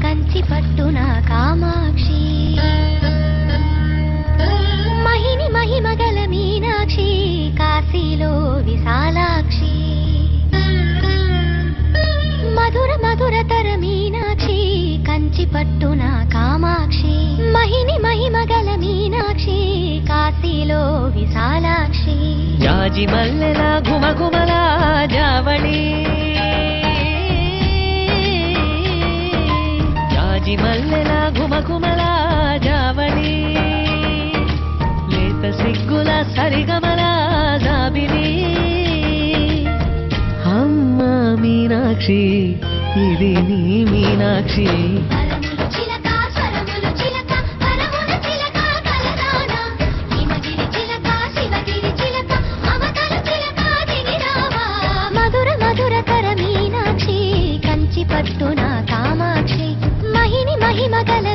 కంచి పట్టున కామాక్షి మహిని మహిమగల మీనాక్షి కాశీలో విశాలాక్షి మధుర మధురతర మీనాక్షి కంచి పట్టున కామాక్షి మహిని మహిమగల మీనాక్షి కాశీలో విశాలాక్షి జాజి మల్లెల ఘుమఘుమల జావళి జాజి మల్లెల ఘుమఘుమల జావళి లేత సిగ్గుల సరిగమల జాబిలి అమ్మ మీనాక్షి ఇది నీ మీనాక్షి మధుర మధురతర మీనాక్షి కంచి పట్టున కామాక్షి మహిని మహిమగల